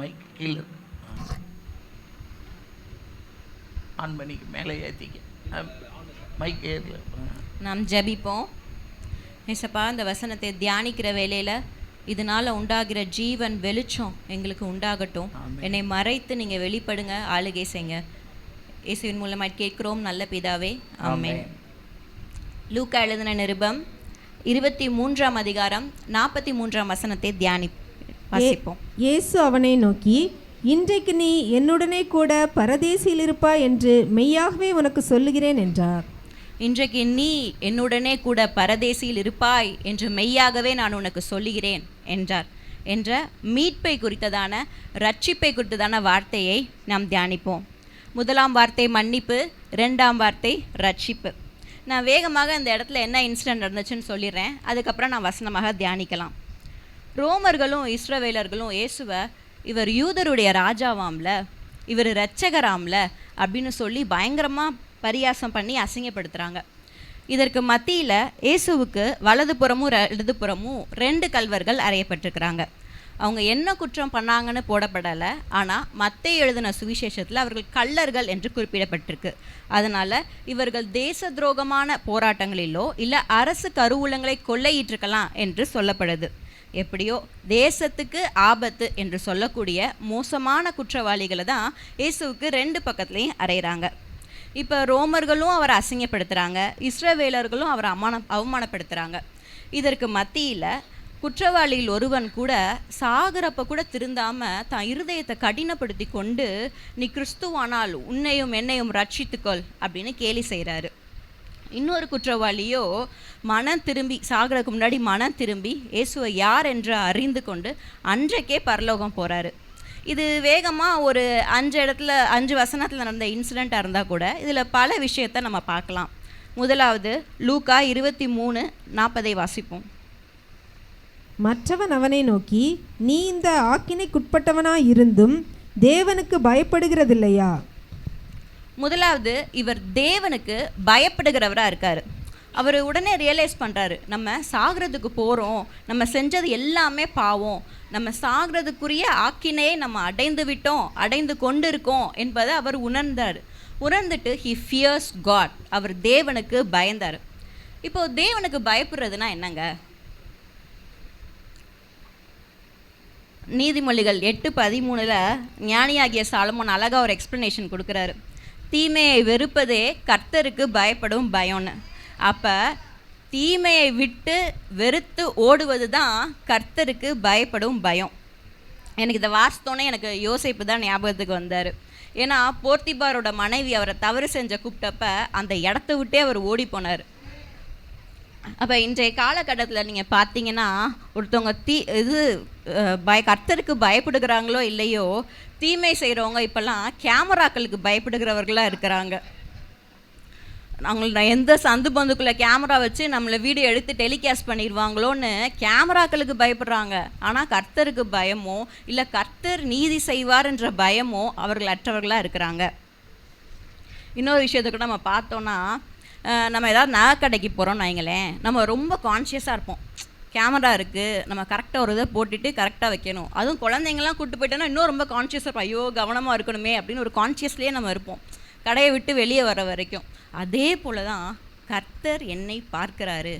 Mic கீழே on பண்ணிக்கு மேலே ஏற்றிக்க மைக் ஏறல. நாம் ஜெபிப்போம். ஏசப்பா, இந்த வசனத்தை தியானிக்கிற வேளையில் இதனால் உண்டாகிற ஜீவன் வெளிச்சம் எங்களுக்கு உண்டாகட்டும். என்னை மறைத்து நீங்கள் வெளிப்படுங்க, ஆளுகை செய்யுங்க. இயேசுவின் மூலமாக கேட்கிறோம் நல்ல பிதாவே, ஆமென். லூக்கா எழுதின நிருபம் 23ஆம் அதிகாரம் 43ஆம் வசனத்தை வாசிப்போம். இயேசு அவனை நோக்கி, இன்றைக்கு நீ என்னுடனே கூட பரதேசியில் இருப்பாய் என்று மெய்யாகவே உனக்கு சொல்லுகிறேன் என்றார். இன்றைக்கு நீ என்னுடனே கூட பரதேசியில் இருப்பாய் என்று மெய்யாகவே நான் உனக்கு சொல்லுகிறேன் என்றார் என்ற மீட்பை குறித்ததான, ரட்சிப்பை குறித்ததான வார்த்தையை நாம் தியானிப்போம். முதலாம் வார்த்தை மன்னிப்பு, ரெண்டாம் வார்த்தை ரட்சிப்பு. நான் வேகமாக இந்த இடத்துல என்ன இன்சிடென்ட் நடந்துச்சுன்னு சொல்லிடுறேன், அதுக்கப்புறம் நான் வசனமாக தியானிக்கலாம். ரோமர்களும் இஸ்ரவேலர்களும் இயேசுவை இவர் யூதருடைய ராஜாவாம்ல, இவர் இரட்சகராம்ல அப்படின்னு சொல்லி பயங்கரமாக பரியாசம் பண்ணி அசிங்கப்படுத்துகிறாங்க. இதற்கு மத்தியில் இயேசுவுக்கு வலதுபுறமும் இடதுபுறமும் 2 கல்வர்கள் அறையப்பட்டிருக்கிறாங்க. அவங்க என்ன குற்றம் பண்ணாங்கன்னு போடப்படலை, ஆனால் மத்தேயு எழுதின சுவிசேஷத்தில் அவர்கள் கள்ளர்கள் என்று குறிப்பிடப்பட்டிருக்கு. அதனால் இவர்கள் தேச துரோகமான போராட்டங்களிலோ இல்லை அரசு கருவூலங்களை கொள்ளையிட்டிருக்கலாம் என்று சொல்லப்படுது. எப்படியோ தேசத்துக்கு ஆபத்து என்று சொல்லக்கூடிய மோசமான குற்றவாளிகளை தான் இயேசுவுக்கு 2 பக்கத்துலேயும் அறையிறாங்க. இப்போ ரோமர்களும் அவரை அசிங்கப்படுத்துகிறாங்க, இஸ்ரவேலர்களும் அவரை அவமானப்படுத்துகிறாங்க. இதற்கு மத்தியில் குற்றவாளியில் ஒருவன் கூட சாகிறப்ப கூட திருந்தாமல் தான் இருதயத்தை கடினப்படுத்தி கொண்டு, நீ கிறிஸ்துவானால் உன்னையும் என்னையும் ரட்சித்துக்கொள் அப்படின்னு கேலி செய்கிறாரு. இன்னொரு குற்றவாளியோ மனம் திரும்பி, சாகிறதுக்கு முன்னாடி மனம் திரும்பி இயேசுவை யார் என்று அறிந்து கொண்டு அன்றைக்கே பரலோகம் போகிறாரு. இது வேகமாக ஒரு 5 வசனத்தில் நடந்த இன்சிடெண்ட்டாக இருந்தால் கூட இதில் பல விஷயத்தை நம்ம பார்க்கலாம். முதலாவது லூக்கா 23:40 வாசிப்போம். மற்றவன் அவனை நோக்கி, நீ இந்த ஆக்கினைக்குட்பட்டவனாய் இருந்தும் தேவனுக்கு பயப்படுகிறதில்லையா? முதலாவது, இவர் தேவனுக்கு பயப்படுகிறவராக இருக்கார். அவர் உடனே ரியலைஸ் பண்ணுறாரு, நம்ம சாகிறதுக்கு போகிறோம், நம்ம செஞ்சது எல்லாமே பாவம், நம்ம சாகிறதுக்குரிய ஆக்கினையை நம்ம அடைந்து விட்டோம், அடைந்து கொண்டு இருக்கோம் என்பதை அவர் உணர்ந்துட்டு ஹி ஃபியர்ஸ் காட், அவர் தேவனுக்கு பயந்தார். இப்போது தேவனுக்கு பயப்படுறதுனா என்னங்க? நீதிமொழிகள் 8:13 ஞானியாகிய சாலமோன் அழகாக ஒரு எக்ஸ்ப்ளனேஷன் கொடுக்குறாரு. தீமையை வெறுப்பதே கர்த்தருக்கு பயப்படும் பயம்னு. அப்போ தீமையை விட்டு வெறுத்து ஓடுவது தான் கர்த்தருக்கு பயப்படும் பயம். எனக்கு இதை வாசித்தோன்னே எனக்கு யோசிப்பு தான் ஞாபகத்துக்கு வந்தார். ஏன்னா போர்த்திபாரோட மனைவி அவரை தவறு செஞ்ச கூப்பிட்டப்ப அந்த இடத்த விட்டே அவர் ஓடி போனார். அப்போ இன்றைய காலகட்டத்தில் நீங்கள் பார்த்தீங்கன்னா ஒருத்தவங்க கர்த்தருக்கு பயப்படுகிறாங்களோ இல்லையோ, தீமை செய்கிறவங்க இப்போல்லாம் கேமராக்களுக்கு பயப்படுகிறவர்களாக இருக்கிறாங்க. அவங்கள எந்த சந்து பந்துக்குள்ளே கேமரா வச்சு நம்மளை வீடியோ எடுத்து டெலிகாஸ்ட் பண்ணிடுவாங்களோன்னு கேமராக்களுக்கு பயப்படுறாங்க. ஆனால் கர்த்தருக்கு பயமோ இல்லை கர்த்தர் நீதி செய்வார் என்ற பயமோ அவர்கள் அற்றவர்களாக இருக்கிறாங்க. இன்னொரு விஷயத்துக்கு நம்ம பார்த்தோன்னா, நம்ம ஏதாவது நகைக்கடைக்கு போகிறோம்னு வைங்களேன், நம்ம ரொம்ப கான்ஷியஸாக இருப்போம். கேமரா இருக்குது, நம்ம கரெக்டாக ஒரு இதை போட்டுட்டு கரெக்டாக வைக்கணும். அதுவும் குழந்தைங்கள்லாம் கூப்பிட்டு போயிட்டோன்னா இன்னும் ரொம்ப கான்ஷியஸாக இருப்போம். ஐயோ கவனமாக இருக்கணுமே அப்படின்னு ஒரு கான்ஷியஸ்லேயே நம்ம இருப்போம், கடையை விட்டு வெளியே வர வரைக்கும். அதே போல் தான் கர்த்தர் என்னை பார்க்குறாரு,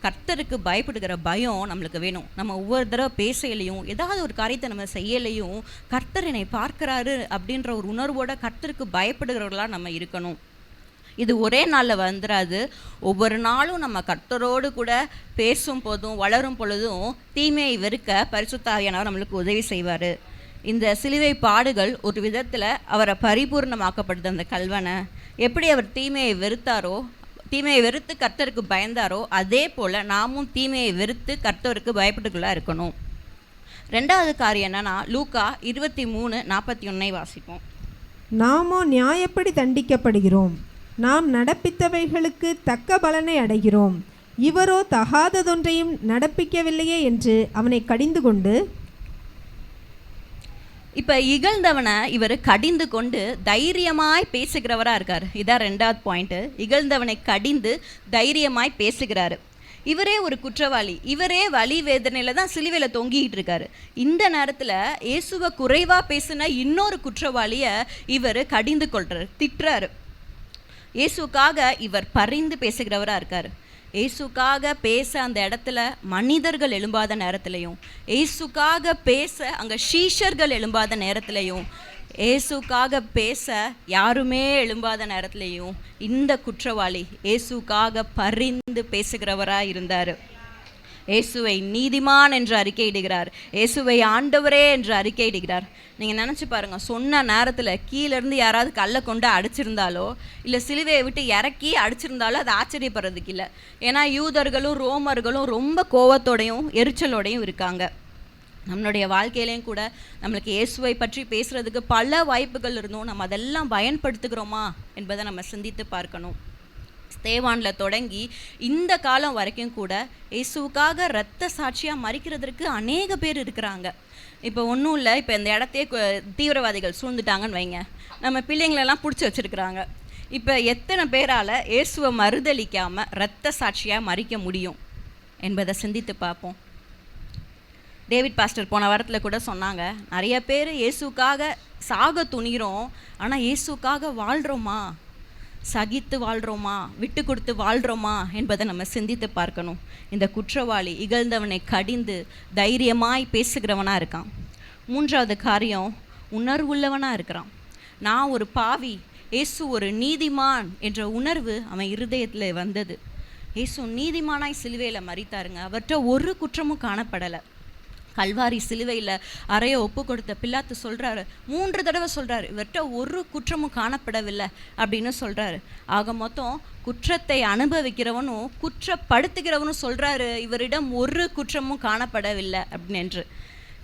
கர்த்தருக்கு பயப்படுகிற பயம் நம்மளுக்கு வேணும். நம்ம ஒவ்வொரு தடவை பேசலையும் ஏதாவது ஒரு காரியத்தை நம்ம செய்யலையும் கர்த்தர் என்னை பார்க்குறாரு அப்படின்ற ஒரு உணர்வோட கர்த்தருக்கு பயப்படுகிறவர்களாக நம்ம இருக்கணும். இது ஒரே நாளில் வந்துடாது. ஒவ்வொரு நாளும் நம்ம கர்த்தரோடு கூட பேசும் போதும் வளரும் பொழுதும் தீமையை வெறுக்க பரிசுத்த ஆவியானவர் நம்மளுக்கு உதவி செய்வார். இந்த சிலுவை பாடுகள் ஒரு விதத்தில் அவரை பரிபூர்ணமாக்கப்படுது. அந்த கல்வனை எப்படி அவர் தீமையை வெறுத்தாரோ, தீமையை வெறுத்து கர்த்தருக்கு பயந்தாரோ, அதே போல் நாமும் தீமையை வெறுத்து கர்த்தருக்கு பயப்பட்டுக்குள்ளாக இருக்கணும். 2வது காரியம் என்னன்னா, லூக்கா 23:41 வாசிப்போம். நாமோ நியாயப்படி தண்டிக்கப்படுகிறோம், நாம் நடப்பித்தவைகளுக்கு தக்க பலனை அடைகிறோம், இவரோ தகாததொன்றையும் நடப்பிக்கவில்லையே என்று அவனை கடிந்து கொண்டு. இப்போ இகழ்ந்தவனை இவர் கடிந்து கொண்டு தைரியமாய் பேசுகிறவராக இருக்கார். இதான் 2வது பாயிண்ட்டு. இகழ்ந்தவனை கடிந்து தைரியமாய் பேசுகிறாரு. இவரே ஒரு குற்றவாளி, இவரே வலி வேதனையில் தான் சிலுவையில் தொங்கிக்கிட்டு இருக்காரு. இந்த நேரத்தில் இயேசுவை குறைவாக பேசின இன்னொரு குற்றவாளியை இவர் கடிந்து கொள்கிறார், திட்டுறாரு. இயேசுக்காக இவர் பரிந்து பேசுகிறவராக இருக்கார். இயேசுக்காக பேச அந்த இடத்துல மனிதர்கள் எழும்பாத நேரத்துலையும், இயேசுக்காக பேச அங்கே சீஷர்கள் எழும்பாத நேரத்துலையும், இயேசுக்காக பேச யாருமே எழும்பாத நேரத்துலையும் இந்த குற்றவாளி இயேசுக்காக பரிந்து பேசுகிறவராக இருந்தார். இயேசுவை நீதிமான் என்று அறிக்கையிடுகிறார், இயேசுவை ஆண்டவரே என்று அறிக்கையிடுகிறார். நீங்கள் நினச்சி பாருங்கள், சொன்ன நேரத்தில் கீழேருந்து யாராவது கல்லை கொண்டு அடிச்சிருந்தாலோ இல்லை சிலுவையை விட்டு இறக்கி அடிச்சிருந்தாலோ அது ஆச்சரியப்படுறதுக்கு இல்லை. ஏன்னா யூதர்களும் ரோமர்களும் ரொம்ப கோவத்தோடையும் எரிச்சலோடையும் இருக்காங்க. நம்மளுடைய வாழ்க்கையிலையும் கூட நம்மளுக்கு இயேசுவை பற்றி பேசுகிறதுக்கு பல வாய்ப்புகள் இருந்தும் நம்ம அதெல்லாம் பயன்படுத்துகிறோமா என்பதை நம்ம சிந்தித்து பார்க்கணும். ஸ்தேவானில் தொடங்கி இந்த காலம் வரைக்கும் கூட இயேசுக்காக இரத்த சாட்சியாக மறிக்கிறதுக்கு அநேக பேர் இருக்கிறாங்க. இப்போ ஒன்றும் இல்லை, இப்போ இந்த இடத்தையே தீவிரவாதிகள் சூழ்ந்துட்டாங்கன்னு வைங்க, நம்ம பிள்ளைங்களெல்லாம் பிடிச்சி வச்சுருக்குறாங்க. இப்போ எத்தனை பேரால் இயேசுவை மறுதளிக்காமல் இரத்த சாட்சியாக மறிக்க முடியும் என்பதை சிந்தித்து பார்ப்போம். டேவிட் பாஸ்டர் போன வாரத்தில் கூட சொன்னாங்க, நிறைய பேர் இயேசுக்காக சாக துணிகிறோம், ஆனால் இயேசுக்காக வாழ்கிறோமா, சகித்து வாழ்கிறோமா, விட்டு கொடுத்து வாழ்கிறோமா என்பதை நம்ம சிந்தித்து பார்க்கணும். இந்த குற்றவாளி இகழ்ந்தவனை கடிந்து தைரியமாய் பேசுகிறவனாக இருக்கான். மூன்றாவது காரியம், உணர்வுள்ளவனாக இருக்கிறான். நான் ஒரு பாவி, இயேசு ஒரு நீதிமான் என்ற உணர்வு அவன் இருதயத்தில் வந்தது. இயேசு நீதிமானாய் சிலுவையில் மரித்தாருங்க, அவர்கிட்ட ஒரு குற்றமும் காணப்படலை. கல்வாரி சிலுவையில் அறைய ஒப்பு கொடுத்த பிலாத்து சொல்கிறாரு, 3 தடவை சொல்கிறாரு, இவர்கிட்ட ஒரு குற்றமும் காணப்படவில்லை அப்படின்னு சொல்கிறாரு. ஆக மொத்தம் குற்றத்தை அனுபவிக்கிறவனும் குற்றப்படுத்துகிறவனும் சொல்கிறாரு, இவரிடம் ஒரு குற்றமும் காணப்படவில்லை அப்படின்னு.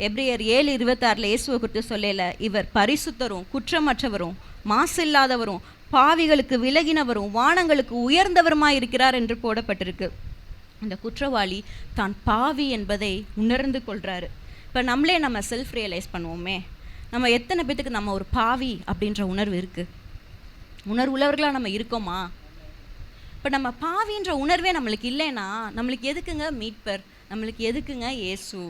எபிரேயர் 7:26 இயேசுவை குறித்து சொல்லல, இவர் பரிசுத்தரும் குற்றமற்றவரும் மாசில்லாதவரும் பாவிகளுக்கு விலகினவரும் வானங்களுக்கு உயர்ந்தவருமாய் இருக்கிறார் என்று போடப்பட்டிருக்கு. அந்த குற்றவாளி தான் பாவி என்பதை உணர்ந்து கொள்கிறாரு. இப்போ நம்மளே நம்ம செல்ஃப் ரியலைஸ் பண்ணுவோமே, நம்ம எத்தனை பேத்துக்கு நம்ம ஒரு பாவி அப்படின்ற உணர்வு இருக்குது? உணர்வுள்ளவர்களாக நம்ம இருக்கோமா? இப்போ நம்ம பாவின்ற உணர்வே நம்மளுக்கு இல்லைன்னா நம்மளுக்கு எதுக்குங்க மீட்பர், நம்மளுக்கு எதுக்குங்க இயேசு?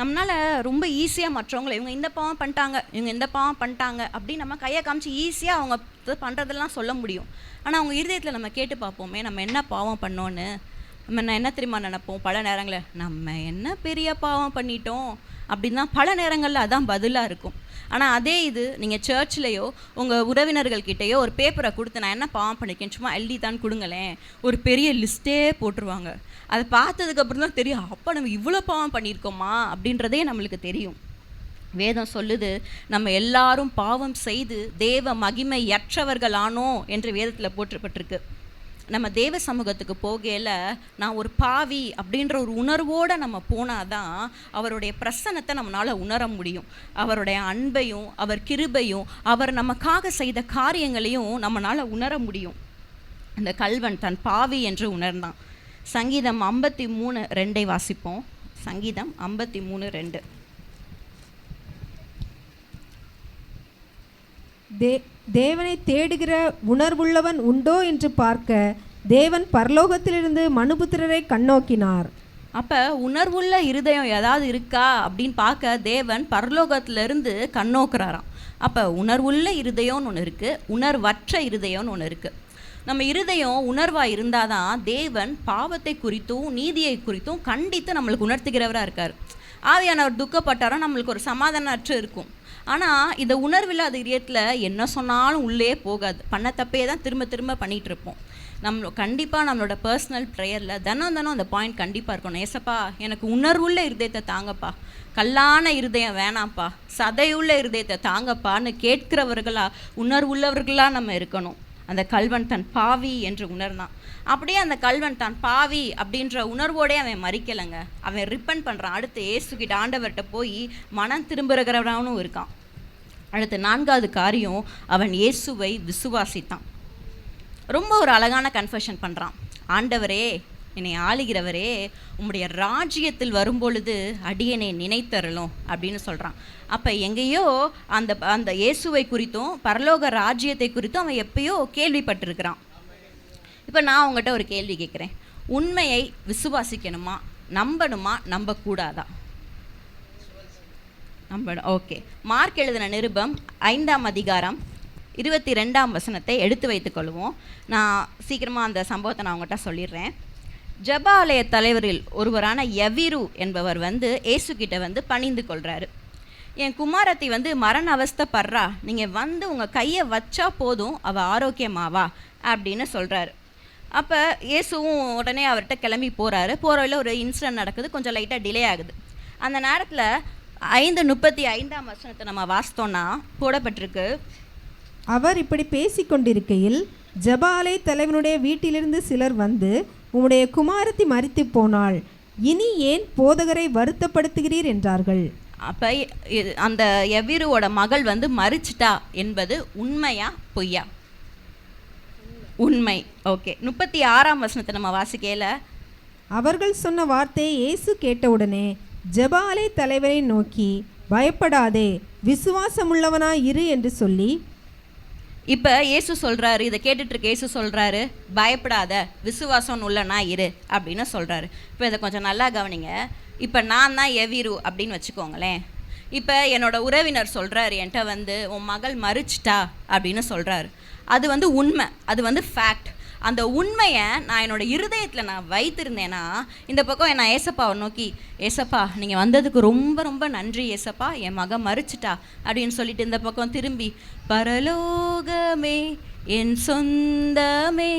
நம்மளால் ரொம்ப ஈஸியாக மற்றவங்களை இவங்க இந்த பாவம் பண்ணிட்டாங்க, இவங்க இந்த பாவம் பண்ணிட்டாங்க அப்படின்னு நம்ம கையை காமிச்சு ஈஸியாக அவங்க பண்ணுறதெல்லாம் சொல்ல முடியும். ஆனால் அவங்க இருதயத்தில் நம்ம கேட்டு பார்ப்போமே, நம்ம என்ன பாவம் பண்ணோன்னு. நம்ம என்ன தெரியுமா நினைப்போம்? பல நேரங்களில் நம்ம என்ன பெரிய பாவம் பண்ணிட்டோம் அப்படின்னு தான் பல நேரங்களில் அதான் பதிலாக இருக்கும். ஆனால் அதே இது நீங்கள் சர்ச்லேயோ உங்கள் உறவினர்கள்கிட்டையோ ஒரு பேப்பரை கொடுத்து நான் என்ன பாவம் பண்ணிக்கேன் சும்மா எழுதி தான் கொடுங்களேன், ஒரு பெரிய லிஸ்ட்டே போட்டுருவாங்க. அதை பார்த்ததுக்கப்புறம் தான் தெரியும், அப்போ நம்ம இவ்வளோ பாவம் பண்ணியிருக்கோமா அப்படின்றதே நம்மளுக்கு தெரியும். வேதம் சொல்லுது, நம்ம எல்லாரும் பாவம் செய்து தேவ மகிமையற்றவர்களானோ என்று வேதத்தில் போற்றப்பட்டிருக்கு. நம்ம தேவ சமூகத்துக்கு போகையில் நான் ஒரு பாவி அப்படின்ற ஒரு உணர்வோடு நம்ம போனால் தான் அவருடைய பிரசன்னத்தை நம்மளால் உணர முடியும். அவருடைய அன்பையும் அவர் கிருபையும் அவர் நமக்காக செய்த காரியங்களையும் நம்மளால் உணர முடியும். அந்த கல்வன் தன் பாவி என்று உணர்ந்தான். சங்கீதம் 53:2 வாசிப்போம். சங்கீதம் 53:2. தேவனை தேடுகிற உணர்வுள்ளவன் உண்டோ என்று பார்க்க தேவன் பரலோகத்திலிருந்து மனுபுத்திரரை கண்ணோக்கினார். அப்போ உணர்வுள்ள இருதயம் ஏதாவது இருக்கா அப்படின்னு பார்க்க தேவன் பரலோகத்திலிருந்து கண்ணோக்குறாராம். அப்போ உணர்வுள்ள இருதயம்னு ஒன்று இருக்குது, உணர்வற்ற இருதயம்னு ஒன்று இருக்குது. நம்ம இருதயம் உணர்வாக இருந்தால் தான் தேவன் பாவத்தை குறித்தும் நீதியை குறித்தும் கண்டித்து நம்மளுக்கு உணர்த்துகிறவராக இருக்கார். ஆவியானவர் துக்கப்பட்டாரோ நம்மளுக்கு ஒரு சமாதானம் அற்று இருக்கும். ஆனால் இந்த உணர்வில்லாத இதயத்தில் என்ன சொன்னாலும் உள்ளே போகாது, பண்ண தப்பே தான் திரும்ப திரும்ப பண்ணிகிட்டு இருப்போம். கண்டிப்பாக நம்மளோட பர்சனல் ப்ரேயரில் தினம் அந்த பாயிண்ட் கண்டிப்பாக இருக்கணும். ஏசப்பா எனக்கு உணர்வுள்ள இருதயத்தை தாங்கப்பா, கல்லான இருதயம் வேணாம்ப்பா, சதையுள்ள இருதயத்தை தாங்கப்பான்னு கேட்கிறவர்களா உணர்வுள்ளவர்களாக நம்ம இருக்கணும். அந்த கல்வன் தன் பாவி என்று உணர்ந்தான். அப்படியே அந்த கல்வன் தான் பாவி அப்படின்ற உணர்வோடே அவன் மறிக்கலைங்க, அவன் ரிப்பன் பண்ணுறான். அடுத்து இயேசுகிட்ட ஆண்டவர்கிட்ட போய் மனம் திரும்புகிறவனும் இருக்கான். அடுத்து 4வது காரியம், அவன் இயேசுவை விசுவாசித்தான். ரொம்ப ஒரு அழகான கன்ஃபெஷன் பண்ணுறான். ஆண்டவரே, என்னை ஆளுகிறவரே, உம்முடைய ராஜ்யத்தில் வரும்பொழுது அடியனை நினைத்தரலும் அப்படின்னு சொல்கிறான். அப்போ எங்கேயோ அந்த இயேசுவை குறித்தும் பரலோக ராஜ்யத்தை குறித்தும் அவன் எப்பயோ கேள்விப்பட்டிருக்கிறான். இப்போ நான் உங்கள்கிட்ட ஒரு கேள்வி கேட்குறேன். உண்மையை விசுவாசிக்கணுமா, நம்பணுமா, நம்பக்கூடாதா? நம்பணும். ஓகே. மார்க் எழுதின நிருபம் 5ஆம் அதிகாரம் 22ஆம் வசனத்தை எடுத்து வைத்துக்கொள்வோம். நான் சீக்கிரமாக அந்த சம்பவத்தை நான் உங்கள்கிட்ட சொல்லிடுறேன். ஜெப ஆலய தலைவரில் ஒருவரான யவீரு என்பவர் இயேசுக்கிட்ட பணிந்து கொள்கிறாரு. என் குமாரத்தி மரண அவஸ்தைப்படுறா, நீங்கள் உங்கள் கையை வச்சா போதும் அவள் ஆரோக்கியமாவா அப்படின்னு சொல்கிறாரு. அப்போ இயேசுவும் உடனே அவர்கிட்ட கிளம்பி போகிறாரு. போகிற வழியில் ஒரு இன்சிடென்ட் நடக்குது, கொஞ்சம் லைட்டாக டிலே ஆகுது. அந்த நேரத்தில் 5:35ஆம் வசனத்தை நம்ம வாசித்தோன்னா போடப்பட்டிருக்கு, அவர் இப்படி பேசிக்கொண்டிருக்கையில் ஜெப ஆலய தலைவனுடைய வீட்டிலிருந்து சிலர் வந்து, உம்முடைய குமாரத்தி மரித்து போனாள், இனி ஏன் போதகரை வருத்தப்படுத்துகிறீர் என்றார்கள். அப்போ அந்த யவீருவோட மகள் மரிச்சிட்டா என்பது உண்மையா பொய்யா? உண்மை. ஓகே. 36ஆம் வசனத்தை நம்ம வாசிக்கையில, அவர்கள் சொன்ன வார்த்தையை இயேசு கேட்டவுடனே ஜெப ஆலய தலைவரை நோக்கி, பயப்படாதே, விசுவாசமுள்ளவனாய் இரு என்று சொல்லி. இப்போ இயேசு சொல்கிறாரு, இதை கேட்டுட்ருக்க இயேசு சொல்கிறாரு, பயப்படாத, விசுவாசம் உள்ளனா இரு அப்படின்னு சொல்கிறாரு. இப்போ இதை கொஞ்சம் நல்லா கவனிங்க. இப்போ நான் தான் யவீரு அப்படின்னு வச்சுக்கோங்களேன். இப்போ என்னோடய உறவினர் சொல்கிறாரு என்கிட்ட உன் மகள் மரிச்சிட்டா அப்படின்னு சொல்கிறாரு. அது உண்மை, அது ஃபேக்ட். அந்த உண்மையை நான் என்னோடய இருதயத்தில் நான் வைத்திருந்தேன்னா, இந்த பக்கம் நான் ஏசப்பாவை நோக்கி, ஏசப்பா நீங்கள் வந்ததுக்கு ரொம்ப ரொம்ப நன்றி ஏசப்பா, என் மகன் மரிச்சிட்டா அப்படின்னு சொல்லிட்டு இந்த பக்கம் திரும்பி, பரலோகமே என் சொந்தமே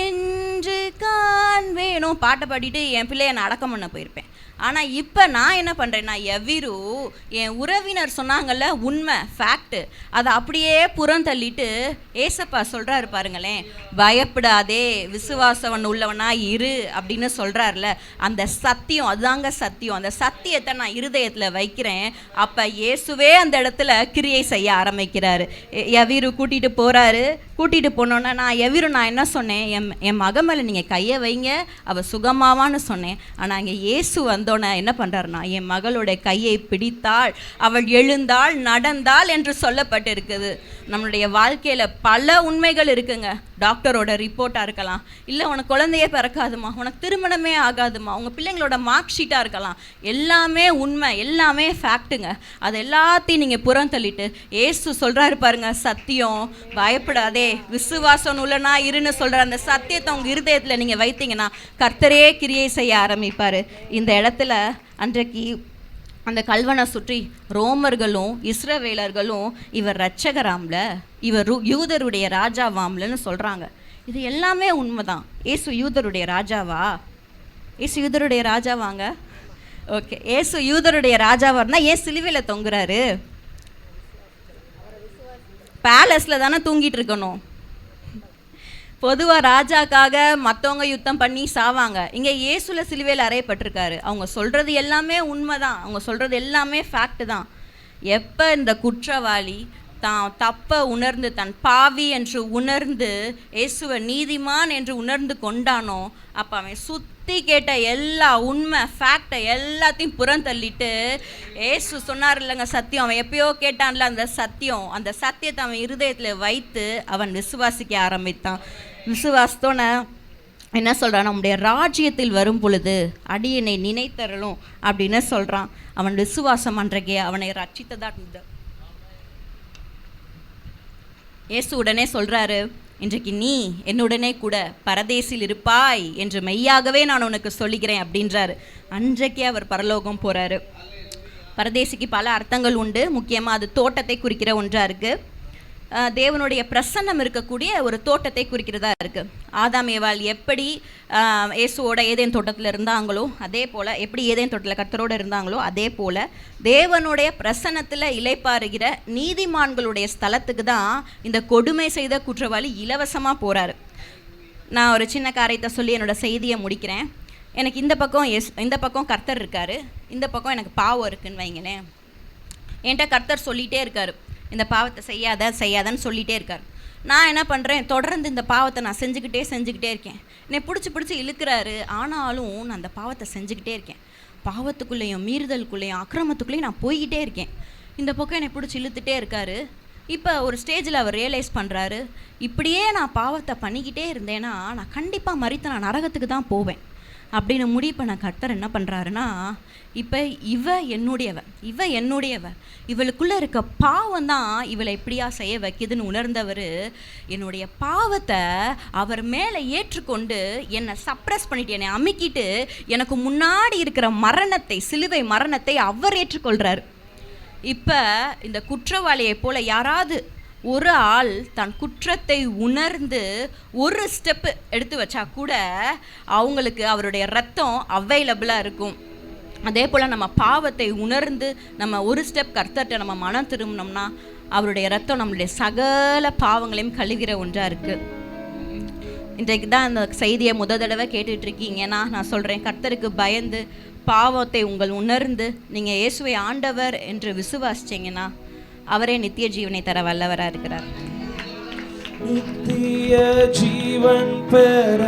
என்று காண்பேனும் பாட்டை பாடிட்டு என் பிள்ளையை நான் அடக்கம் பண்ண போயிருப்பேன். ஆனால் இப்போ நான் என்ன பண்ணுறேன்னா, யவீரு என் உறவினர் சொன்னாங்கல்ல உண்மை, ஃபேக்ட்டு, அதை அப்படியே புறந்தள்ளிட்டு ஏசப்பா சொல்கிறாரு பாருங்களேன், பயப்படாதே, விசுவாசவன் உள்ளவனா இரு அப்படின்னு சொல்கிறாருல, அந்த சத்தியம், அதுதாங்க சத்தியம். அந்த சத்தியத்தை நான் இருதயத்தில் வைக்கிறேன். அப்போ இயேசுவே அந்த இடத்துல கிரியை செய்ய ஆரம்பிக்கிறாரு. யவீரு கூட்டிகிட்டு போகிறாரு. கூட்டிகிட்டு போனோன்னா நான் என்ன சொன்னேன், என் மக மேலே நீங்கள் கையை வைங்க, அவள் சுகமாவான்னு சொன்னேன். ஆனால் இங்கே இயேசு வந்தோன்னே என்ன பண்ணுறாருனா, என் மகளுடைய கையை பிடித்தாள், அவள் எழுந்தாள், நடந்தாள் என்று சொல்லப்பட்டு இருக்குது. நம்மளுடைய வாழ்க்கையில் பல உண்மைகள் இருக்குங்க. டாக்டரோட ரிப்போர்ட்டாக இருக்கலாம், இல்லை உனக்கு குழந்தையே பிறக்காதுமா, உனக்கு திருமணமே ஆகாதுமா, உங்கள் பிள்ளைங்களோட மார்க் ஷீட்டாக இருக்கலாம். எல்லாமே உண்மை, எல்லாமே ஃபேக்ட்டுங்க. அது எல்லாத்தையும் நீங்கள் புறம் தள்ளிட்டு ஏசு சொல்கிறாரு பாருங்க, சத்தியம், பயப்படாதே, விசுவாசம் உள்ளனா இருன்னு சொல்கிற அந்த சத்தியத்தை உங்கள் இருதயத்தில் நீங்கள் வைத்தீங்கன்னா கர்த்தரே கிரியை செய்ய ஆரம்பிப்பார். இந்த இடத்துல அன்றைக்கு அந்த கல்வனை சுற்றி ரோமர்களும் இஸ்ரவேலர்களும் இவர் இரட்சகராம்ல, இவர் யூதருடைய ராஜாவாம்லன்னு சொல்கிறாங்க. இது எல்லாமே உண்மைதான். ஏசு யூதருடைய ராஜாவா? ஏசு யூதருடைய ராஜாவாங்க. ஓகே. ஏசு யூதருடைய ராஜாவா இருந்தால் ஏன் சிலுவையில் தொங்குறாரு? பேலஸில் தானே தூங்கிட்டு இருக்கணும். பொதுவாக ராஜாக்காக மற்றவங்க யுத்தம் பண்ணி சாவாங்க. இங்கே இயேசுல சிலுவையில் அறையப்பட்டிருக்காரு. அவங்க சொல்கிறது எல்லாமே உண்மை தான், அவங்க சொல்கிறது எல்லாமே ஃபேக்ட் தான். எப்போ இந்த குற்றவாளி தான் தப்பை உணர்ந்து, தன் பாவி என்று உணர்ந்து, இயேசுவை நீதிமான் என்று உணர்ந்து கொண்டானோ, அப்போ அவன் சுற்றி கேட்ட எல்லா உண்மை ஃபேக்டை எல்லாத்தையும் புறந்தள்ளிட்டு, இயேசு சொன்னார் இல்லைங்க சத்தியம், அவன் எப்பயோ கேட்டான்ல அந்த சத்தியம், அந்த சத்தியத்தை அவன் இருதயத்தில் வைத்து அவன் விசுவாசிக்க ஆரம்பித்தான். விசுவாசத்தோன என்ன சொல்கிறான், நம்முடைய ராஜ்யத்தில் வரும் பொழுது அடியனை நினைத்தரலும் அப்படின்னு சொல்கிறான். அவன் விசுவாசம் அன்றைக்கே அவனை ரட்சித்ததா இருந்தது. இயேசு உடனே சொல்கிறாரு, இன்றைக்கு நீ என்னுடனே கூட பரதேசில் இருப்பாய் என்று மெய்யாகவே நான் உனக்கு சொல்லுகிறேன் அப்படின்றாரு. அன்றைக்கே அவர் பரலோகம் போகிறாரு. பரதேசிக்கு பல அர்த்தங்கள் உண்டு. முக்கியமாக அது தோட்டத்தை குறிக்கிற ஒன்றாக இருக்குது. தேவனுடைய பிரசன்னம் இருக்கக்கூடிய ஒரு தோட்டத்தை குறிக்கிறதா இருக்குது. ஆதாம் ஏவாள் எப்படி இயேசுவோட ஏதேன் தோட்டத்தில் இருந்தாங்களோ அதே போல், எப்படி ஏதேன் தோட்டத்தில் கர்த்தரோடு இருந்தாங்களோ அதே போல், தேவனுடைய பிரசன்னத்தில் இளைப்பாறுகிற நீதிமான்களுடைய ஸ்தலத்துக்கு தான் இந்த கொடுமை செய்த குற்றவாளி இலவசமாக போகிறாரு. நான் ஒரு சின்ன காரியத்தை சொல்லி என்னோடய செய்தியை முடிக்கிறேன். எனக்கு இந்த பக்கம் கர்த்தர் இருக்கார், இந்த பக்கம் எனக்கு பாவம் இருக்குன்னு வைங்களேன். என்கிட்ட கர்த்தர் சொல்லிகிட்டே இருக்கார், இந்த பாவத்தை செய்யாதன்னு சொல்லிகிட்டே இருக்கார். நான் என்ன பண்ணுறேன், தொடர்ந்து இந்த பாவத்தை நான் செஞ்சுக்கிட்டே இருக்கேன். என்னை பிடிச்சி இழுக்கிறாரு. ஆனாலும் நான் அந்த பாவத்தை செஞ்சுக்கிட்டே இருக்கேன். பாவத்துக்குள்ளேயும் மீறுதலுக்குள்ளேயும் அக்கிரமத்துக்குள்ளேயும் நான் போய்கிட்டே இருக்கேன். இந்த பக்கம் என்னை பிடிச்சி இழுத்துட்டே இருக்காரு. இப்போ ஒரு ஸ்டேஜில் அவர் ரியலைஸ் பண்ணுறாரு, இப்படியே நான் பாவத்தை பண்ணிக்கிட்டே இருந்தேன்னா நான் கண்டிப்பாக மரித்து நான் நரகத்துக்கு தான் போவேன் அப்படின்னு முடிவு பண்ண கர்த்தர் என்ன பண்ணுறாருன்னா, இப்போ இவ என்னுடையவ, இவளுக்குள்ளே இருக்க பாவம் தான் இவளை இப்படியா செய்ய வைக்குதுன்னு உணர்ந்தவர் என்னுடைய பாவத்தை அவர் மேலே ஏற்றுக்கொண்டு என்னை சப்ரஸ் பண்ணிட்டு, என்னை அமுக்கிட்டு, எனக்கு முன்னாடி இருக்கிற மரணத்தை, சிலுவை மரணத்தை அவர் ஏற்றுக்கொள்கிறார். இப்போ இந்த குற்றவாளியை போல் யாராவது ஒரு ஆள் தன் குற்றத்தை உணர்ந்து ஒரு ஸ்டெப்பு எடுத்து வச்சா கூட அவங்களுக்கு அவருடைய ரத்தம் அவைலபிளாக இருக்கும். அதே போல் நம்ம பாவத்தை உணர்ந்து நம்ம ஒரு ஸ்டெப் கர்த்தர்கிட்ட நம்ம மனம் திரும்பினோம்னா அவருடைய ரத்தம் நம்மளுடைய சகல பாவங்களையும் கழுவிற ஒன்றாக இருக்குது. இன்றைக்கு தான் அந்த செய்தியை தடவை கேட்டுட்ருக்கீங்கன்னா நான் சொல்கிறேன், கர்த்தருக்கு பயந்து பாவத்தை உங்கள் உணர்ந்து நீங்கள் இயேசுவை ஆண்டவர் என்று விசுவாசிச்சிங்கன்னா அவரே நித்திய ஜீவனை தர வல்லவராக இருக்கிறார். நித்திய ஜீவன் பெற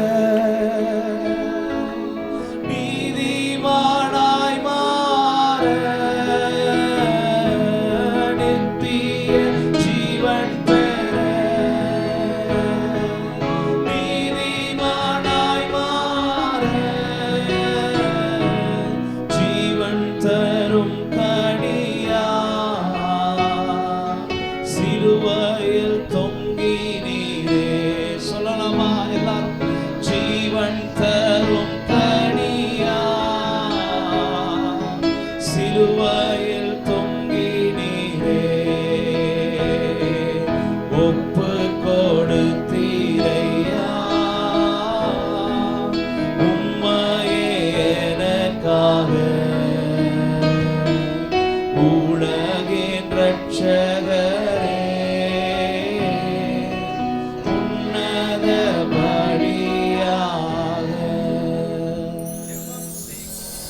நீதிமானாய் மாற, நித்திய ஜீவன் பெற நீதிமானாய் மாற, ஜீவன் தரும் கனியா சிலுவையில் தொங்கி நீரே. சொல்லலாமா எல்லாரும்? ஜீவன் தரும் கனியா சிலுவை